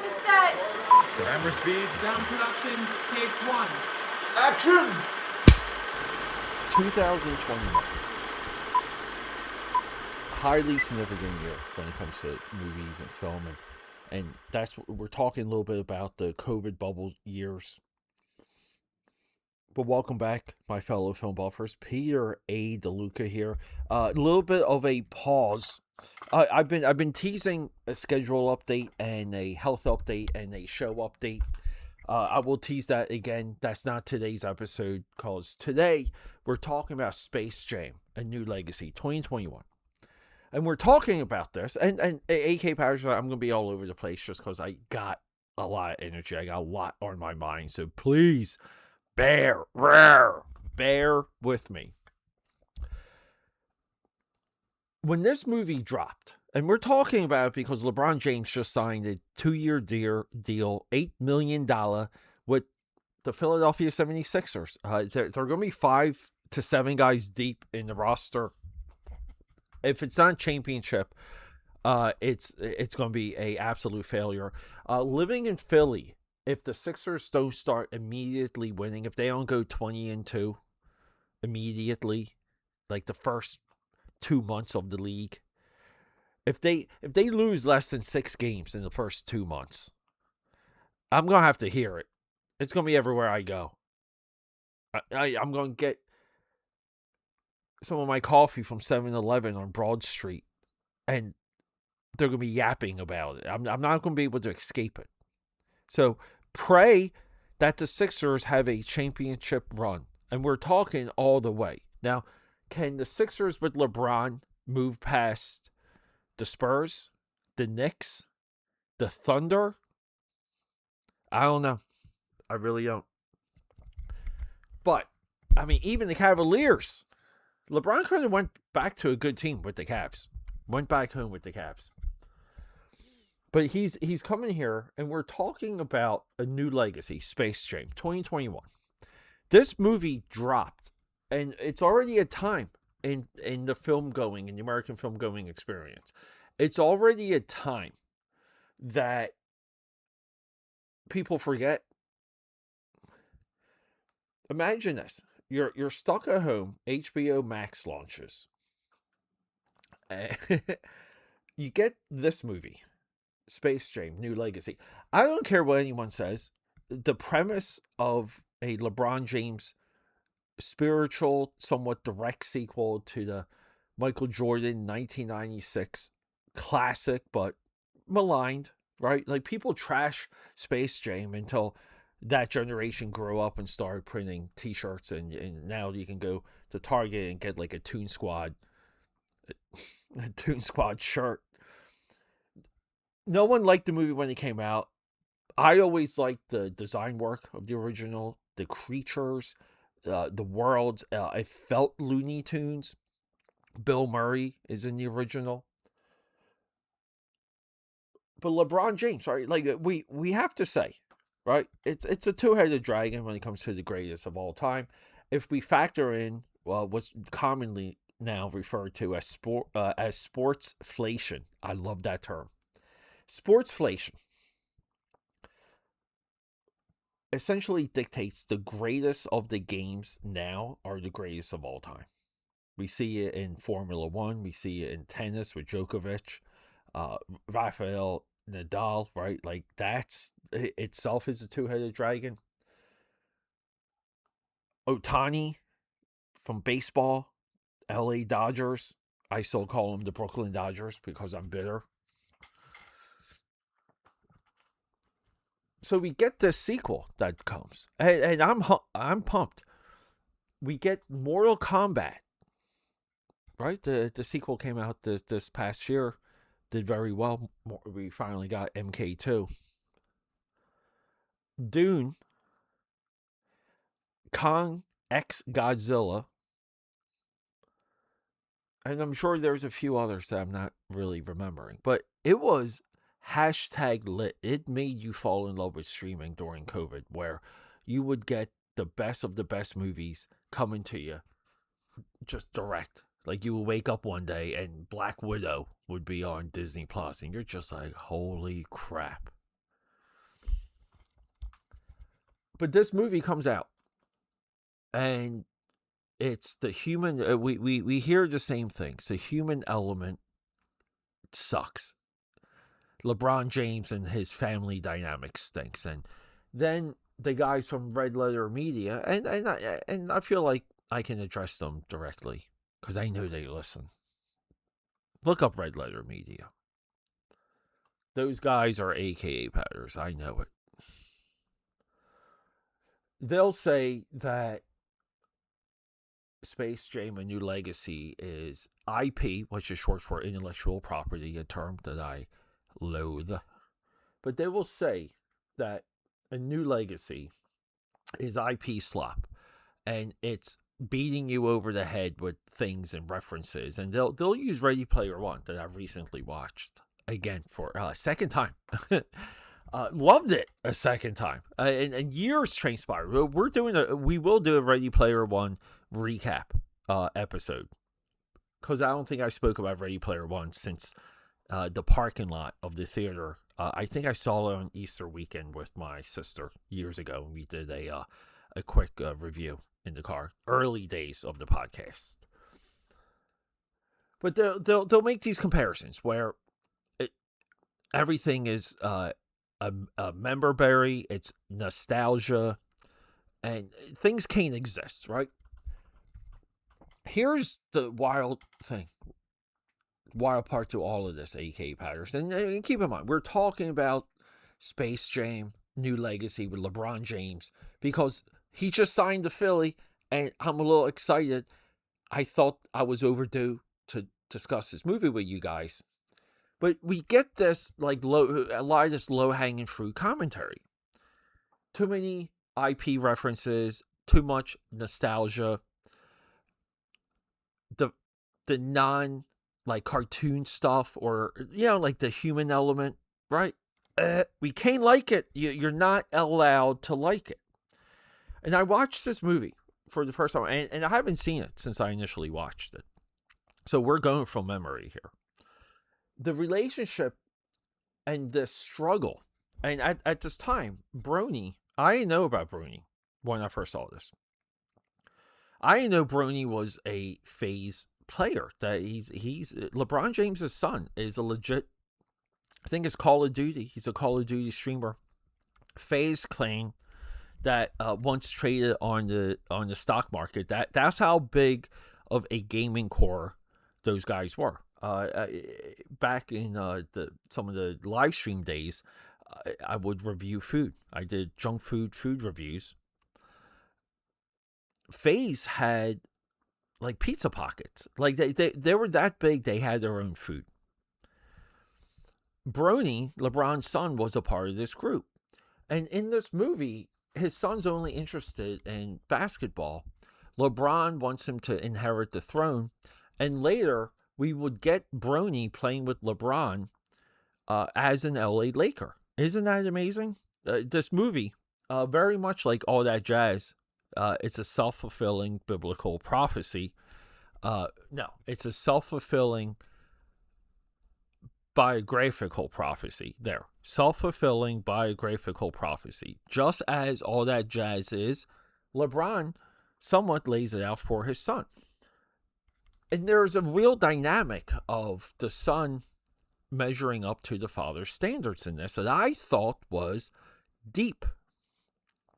to set. Camera speed. Sound production, take one. Action! 2021. Highly significant year when it comes to movies and film. And that's what we're talking a little bit about, the COVID bubble years. But welcome back, my fellow film buffers. Peter A. DeLuca here. A little bit of a pause. I've been teasing a schedule update and a health update and a show update. I will tease that again. That's not today's episode, because today we're talking about Space Jam: A New Legacy 2021. And we're talking about this, and AKAPAD, I'm going to be all over the place just because I got a lot of energy. I got a lot on my mind. So please bear with me. When this movie dropped, and we're talking about it because LeBron James just signed a 2-year deal, $8 million with the Philadelphia 76ers. They're going to be 5 to 7 guys deep in the roster. If it's not championship, it's going to be a absolute failure. Living in Philly, if the Sixers don't start immediately winning, if they don't go 20-2 immediately, like the first 2 months of the league, if they lose less than 6 games in the first 2 months, I'm gonna have to hear it. It's gonna be everywhere I go. I'm gonna get some of my coffee from 7-Eleven on Broad Street, and they're going to be yapping about it. I'm not going to be able to escape it. So pray that the Sixers have a championship run, and we're talking all the way. Now, can the Sixers with LeBron move past the Spurs, the Knicks, the Thunder? I don't know. I really don't. But, I mean, even the Cavaliers, LeBron could have went back to a good team with the Cavs. Went back home with the Cavs. But he's coming here, and we're talking about a new legacy, Space Jam 2021. This movie dropped, and it's already a time in the film going, in the American film going experience. It's already a time that people forget. Imagine this. You're stuck at home. HBO Max launches. You get this movie, Space Jam: New Legacy. I don't care what anyone says. The premise of a LeBron James spiritual, somewhat direct sequel to the Michael Jordan 1996 classic, but maligned, right? Like, people trash Space Jam until that generation grew up and started printing t-shirts, and now you can go to Target and get like a Toon Squad shirt. No one liked the movie when it came out. I always liked the design work of the original, the creatures, the worlds. I felt Looney Tunes. Bill Murray is in the original. But LeBron James, right? Like, we have to say, right? It's a two-headed dragon when it comes to the greatest of all time. If we factor in what's commonly now referred to as sportsflation, I love that term. Sportsflation essentially dictates the greatest of the games now are the greatest of all time. We see it in Formula One. We see it in tennis with Djokovic, Rafael Nadal, right? Like, that's itself is a two-headed dragon. Ohtani from baseball, LA Dodgers. I still call them the Brooklyn Dodgers because I'm bitter. So we get this sequel that comes, and I'm pumped. We get Mortal Kombat, right? The sequel came out this past year, did very well. We finally got MK2. Dune, Kong X Godzilla, and I'm sure there's a few others that I'm not really remembering, but it was #lit. It made you fall in love with streaming during COVID, where you would get the best of the best movies coming to you just direct. Like, you would wake up one day and Black Widow would be on Disney Plus, and you're just like, holy crap. But this movie comes out, and it's the human. We hear the same things. The human element sucks. LeBron James and his family dynamic stinks, and then the guys from Red Letter Media, and I feel like I can address them directly because I know they listen. Look up Red Letter Media. Those guys are AKAPADers. I know it. They'll say that Space Jam: A New Legacy is IP, which is short for intellectual property, a term that I loathe. But they will say that A New Legacy is IP slop, and it's beating you over the head with things and references, and they'll use Ready Player One that I've recently watched again for a second time. Loved it a second time, and years transpired. We will do a Ready Player One recap episode, because I don't think I spoke about Ready Player One since the parking lot of the theater. I think I saw it on Easter weekend with my sister years ago, and we did a quick review in the car. Early days of the podcast. But they'll make these comparisons where everything is a member berry, it's nostalgia, and things can't exist, right? Here's the wild part to all of this, AK Patterson. And keep in mind, we're talking about Space Jam: New Legacy with LeBron James because he just signed to Philly, and I'm a little excited. I thought I was overdue to discuss this movie with you guys. But we get this, like, a lot of this low-hanging fruit commentary. Too many IP references, too much nostalgia. The non, like, cartoon stuff, or, like the human element, right? We can't like it. You're not allowed to like it. And I watched this movie for the first time, and I haven't seen it since I initially watched it. So we're going from memory here. The relationship and the struggle, and at this time, Brony, I didn't know about Brony when I first saw this. I didn't know Brony was a FaZe player, that he's LeBron James' son is a legit, I think it's Call of Duty. He's a Call of Duty streamer. FaZe claim that once traded on the stock market, that's how big of a gaming core those guys were. Back in some of the live stream days, I would review food. I did junk food reviews. FaZe had like pizza pockets. Like they were that big, they had their own food. Brony, LeBron's son, was a part of this group. And in this movie, his son's only interested in basketball. LeBron wants him to inherit the throne. And later, we would get Brony playing with LeBron as an LA Laker. Isn't that amazing? This movie, very much like All That Jazz, it's a self-fulfilling biblical prophecy. No, it's a self-fulfilling biographical prophecy. There. Self-fulfilling biographical prophecy. Just as All That Jazz is, LeBron somewhat lays it out for his son. And there's a real dynamic of the son measuring up to the father's standards in this that I thought was deep.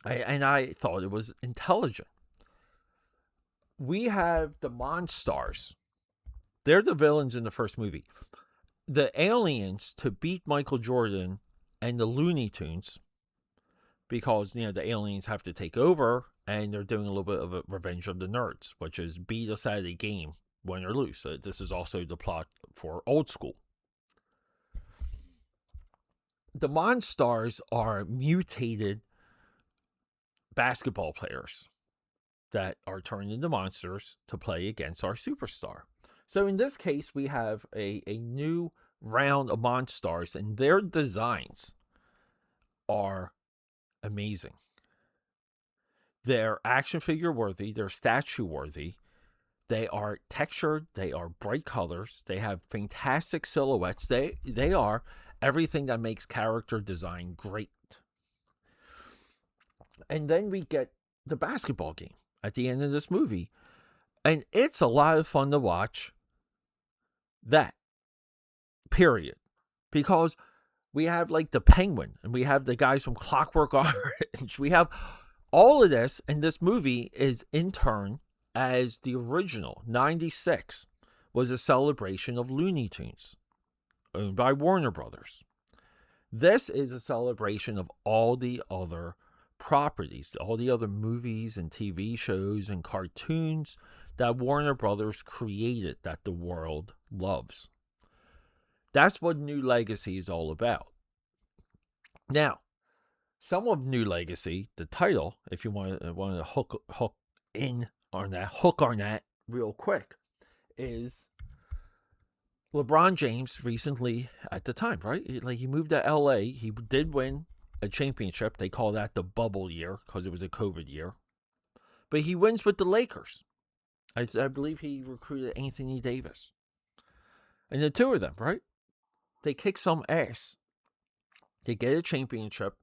And I thought it was intelligent. We have the Monstars. They're the villains in the first movie. The aliens to beat Michael Jordan and the Looney Tunes, because, the aliens have to take over, and they're doing a little bit of a Revenge of the Nerds, which is beat us out of the game, win or lose. So this is also the plot for Old School. The Monstars are mutated basketball players that are turned into monsters to play against our superstar. So in this case, we have a new round of Monstars, and their designs are amazing. They're action figure worthy. They're statue worthy. They are textured. They are bright colors. They have fantastic silhouettes. They are everything that makes character design great. And then we get the basketball game at the end of this movie. And it's a lot of fun to watch that, period. Because we have like the Penguin, and we have the guys from Clockwork Orange. We have all of this, and this movie is in turn, as the original 96 was a celebration of Looney Tunes, owned by Warner Brothers. This is a celebration of all the other properties, all the other movies and TV shows and cartoons that Warner Brothers created that the world loves. That's what New Legacy is all about. Now, some of New Legacy, the title, if you want to hook on that real quick, is LeBron James recently, at the time, right? Like, he moved to LA. He did win a championship. They call that the bubble year because it was a COVID year. But he wins with the Lakers. I believe he recruited Anthony Davis. And the two of them, right? They kick some ass. They get a championship.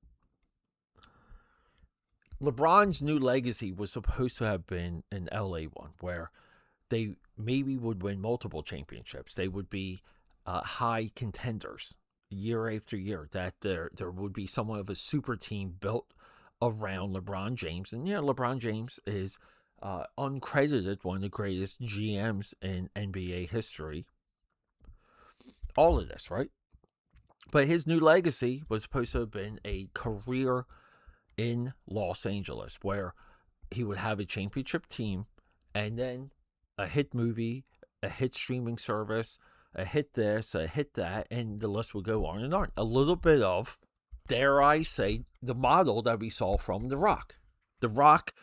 LeBron's New Legacy was supposed to have been an LA one, where they maybe would win multiple championships. They would be high contenders year after year. That there would be somewhat of a super team built around LeBron James. And yeah, LeBron James is uncredited one of the greatest GMs in NBA history. All of this, right? But his New Legacy was supposed to have been a career in Los Angeles, where he would have a championship team and then a hit movie, a hit streaming service, a hit this, a hit that, and the list would go on and on. A little bit of, dare I say, the model that we saw from The Rock. The Rock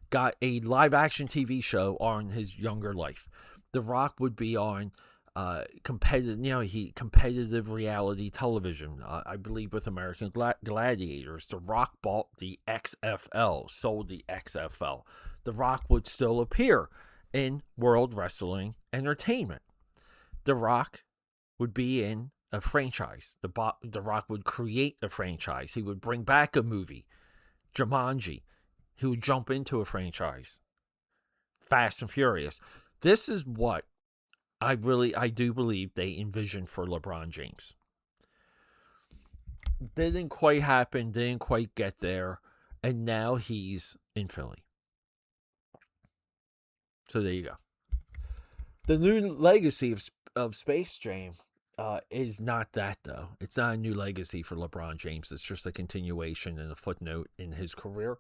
got a live action TV show on his younger life. The Rock would be on competitive reality television. I believe with American Gladiators. The Rock bought the XFL, sold the XFL. The Rock would still appear in World Wrestling Entertainment. The Rock would be in a franchise. The Rock would create a franchise. He would bring back a movie, Jumanji. He would jump into a franchise, Fast and Furious. This is what I do believe they envisioned for LeBron James. Didn't quite happen, didn't quite get there, and now he's in Philly. So there you go. The New Legacy of Space Jam is not that, though. It's not a new legacy for LeBron James. It's just a continuation and a footnote in his career.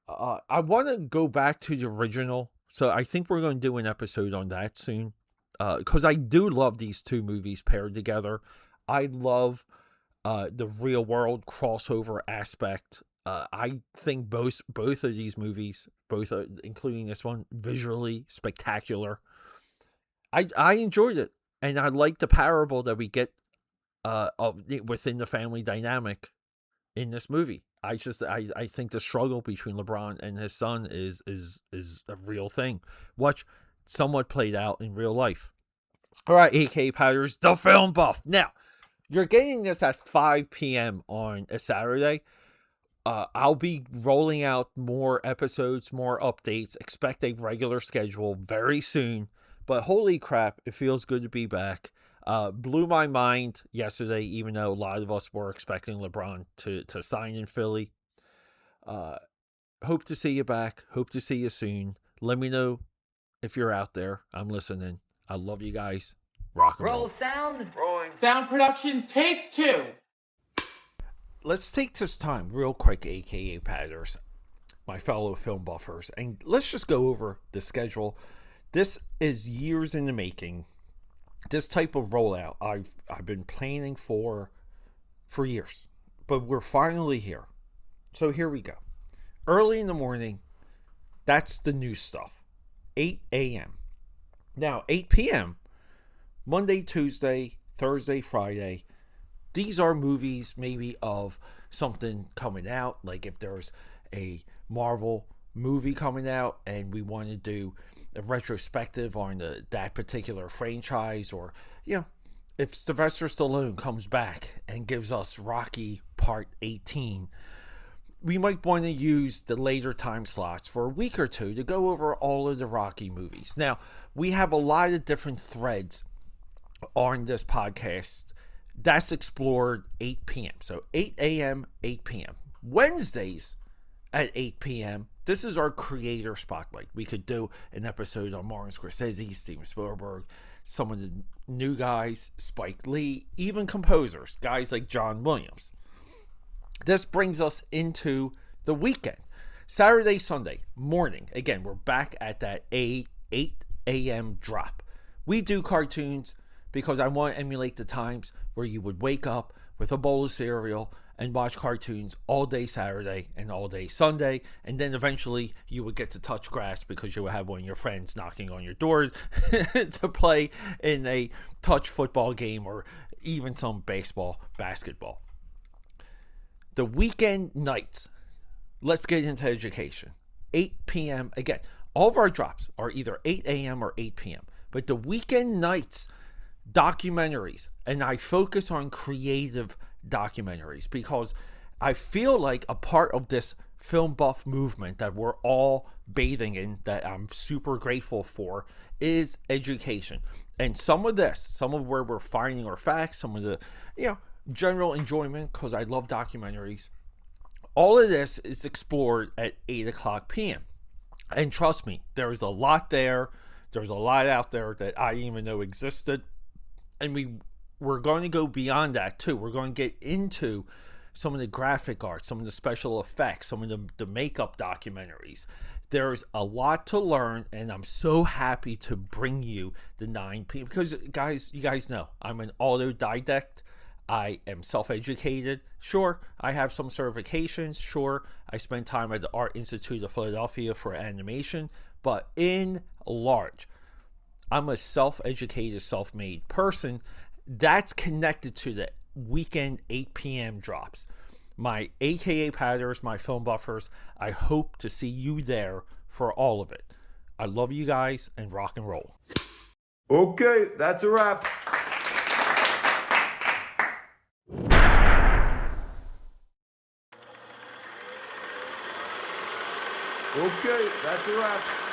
I want to go back to the original, so I think we're going to do an episode on that soon. Because I do love these two movies paired together. I love the real world crossover aspect. I think both of these movies, including this one, visually spectacular. I enjoyed it, and I like the parable that we get within the family dynamic in this movie. I think the struggle between LeBron and his son is a real thing, which somewhat played out in real life. All right, AKAPADers, the film buff. Now, you're getting this at 5 p.m. on a Saturday. I'll be rolling out more episodes, more updates. Expect a regular schedule very soon. But holy crap, it feels good to be back. Blew my mind yesterday, even though a lot of us were expecting LeBron to sign in Philly. Hope to see you back. Hope to see you soon. Let me know if you're out there. I'm listening. I love you guys. Rock and roll. Roll sound. Rolling. Sound production, take 2. Let's take this time real quick, AKAPADers, my fellow film buffers, and let's just go over the schedule. This is years in the making. This type of rollout I've been planning for years, but we're finally here. So here we go. Early in the morning, that's the new stuff. 8 a.m. Now, 8 p.m., Monday, Tuesday, Thursday, Friday, these are movies maybe of something coming out. Like if there's a Marvel movie coming out and we want to do a retrospective on that particular franchise, or, if Sylvester Stallone comes back and gives us Rocky Part 18, we might want to use the later time slots for a week or two to go over all of the Rocky movies. Now, we have a lot of different threads on this podcast that's explored 8 p.m. So 8 a.m., 8 p.m. Wednesdays at 8 p.m., this is our creator spotlight. We could do an episode on Martin Scorsese, Steven Spielberg, some of the new guys, Spike Lee, even composers, guys like John Williams. This brings us into the weekend. Saturday, Sunday morning. Again, we're back at that 8 a.m. drop. We do cartoons because I want to emulate the times where you would wake up with a bowl of cereal and watch cartoons all day Saturday and all day Sunday, and then eventually you would get to touch grass because you would have one of your friends knocking on your door to play in a touch football game or even some baseball, basketball. The weekend nights, let's get into education. 8 p.m. Again, all of our drops are either 8 a.m. or 8 p.m. But the weekend nights, documentaries, and I focus on creative documentaries because I feel like a part of this film buff movement that we're all bathing in, that I'm super grateful for, is education. And some of where we're finding our facts, some of the, general enjoyment, because I love documentaries. All of this is explored at 8 o'clock p.m. And trust me, there's a lot there. There's a lot out there that I didn't even know existed. And we're going to go beyond that too. We're going to get into some of the graphic art, some of the special effects, some of the makeup documentaries. There's a lot to learn, and I'm so happy to bring you the 9 p.m. because, you guys know, I'm an autodidact. I am self-educated. Sure, I have some certifications. Sure, I spend time at the Art Institute of Philadelphia for animation. But in large, I'm a self-educated, self-made person that's connected to the weekend 8 p.m. drops. My AKAPADers, my film buffers, I hope to see you there for all of it. I love you guys, and rock and roll. Okay, that's a wrap. Okay, that's a wrap.